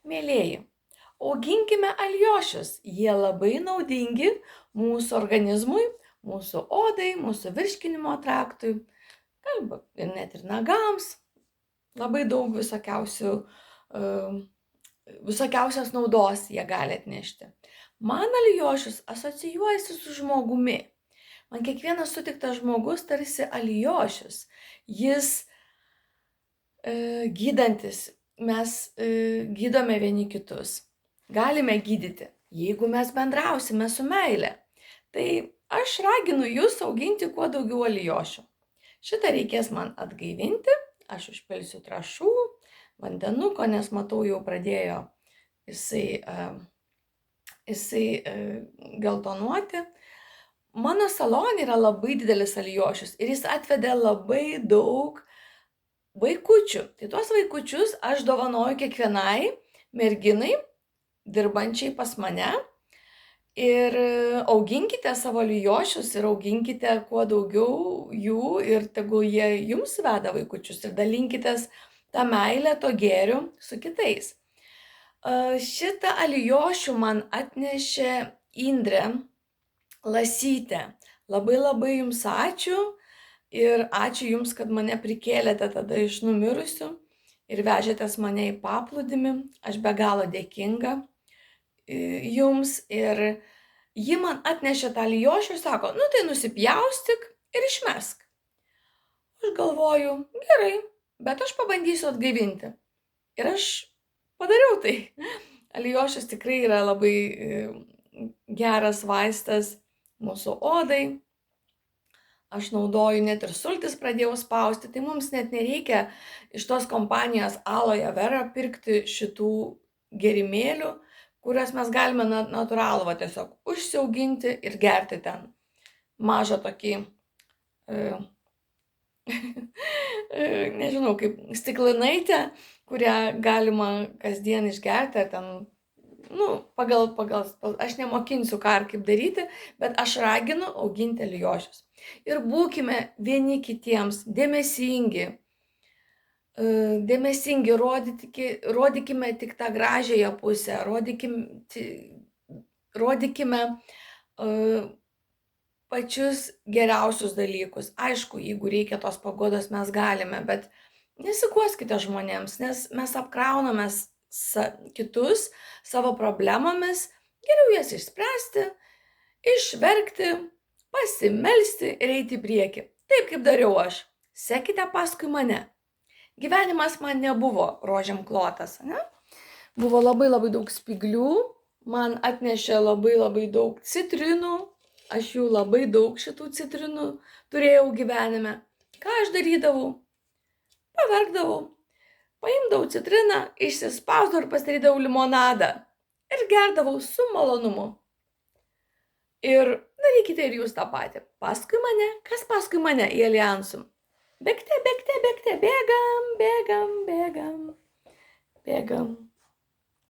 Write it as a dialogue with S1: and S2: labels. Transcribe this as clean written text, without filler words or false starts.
S1: Mielieji, auginkime alijošius. Jie labai naudingi mūsų organizmui, mūsų odai, mūsų virškinimo traktui, galbūt ir net ir nagams. Labai daug visokiausios naudos jie gali atnešti. Man alijošius asocijuojasi su žmogumi. Man kiekvienas sutiktas žmogus tarsi alijošius. Jis gydantis. Mes gydome vieni kitus. Galime gydyti, jeigu mes bendrausime su meile. Tai aš raginu jūs auginti kuo daugiau alijošių. Šitą reikės man atgaivinti. Aš užpilsiu trąšų, vandenuko, nes matau, jau pradėjo jisai geltonuoti. Mano salone yra labai didelis alijošius ir jis atvedė labai daug vaikučių. Tai tuos vaikučius aš dovanoju kiekvienai merginai, dirbančiai pas mane. Ir auginkite savo alijošius ir auginkite kuo daugiau jų ir tegul jie jums veda vaikučius ir dalinkitės tą meilę, to gėriu su kitais. Šitą alijošių man atnešė Indrė Lasytė. Labai labai jums ačiū ir ačiū jums, kad mane prikėlėte tada iš numirusių ir vežėtės mane į paplūdimį. Aš be galo dėkinga jums ir ji man atnešė tą alijošių ir sako, nu tai nusipjaustyk ir išmesk. Aš galvoju, gerai, bet aš pabandysiu atgaivinti. Ir aš padariau tai. Alijošius tikrai yra labai geras vaistas mūsų odai. Aš naudoju, net ir sultis pradėjau spausti, tai mums net nereikia iš tos kompanijos Aloe Vera pirkti šitų gėrimėlių, kurias mes galime natūralų tiesiog užsiauginti ir gerti ten mažą tokį, nežinau, kaip stiklinaitę, kurią galima kasdien išgerti, ar ten, pagal, aš nemokinsiu ką ir kaip daryti, bet aš raginu auginti alijošius. Ir būkime vieni kitiems dėmesingi, rodykime tik tą gražiąją pusę, rodykime pačius geriausius dalykus. Aišku, jeigu reikia tos paguodos, mes galime, bet nesiguoskite žmonėms, nes mes apkrauname kitus savo problemomis, geriau jas išspręsti, išverkti, pasimelsti ir eiti į priekį. Taip kaip dariau aš. Sekite paskui mane. Gyvenimas man nebuvo rožėm klotas, ne? Buvo labai labai daug spyglių, man atnešė labai labai daug citrinų, aš jų labai daug šitų citrinų turėjau gyvenime. Ką aš darydavau? Paverkdavau, paimdavau citriną, išsispausdavau ir pasidarydavau limonadą ir gerdavau su malonumu. Ir darykite ir jūs tą patį. Paskui mane, kas paskui mane į alijansų? Bėgte, bėgte, bėgte, bėgam, bėgam, bėgam, bėgam.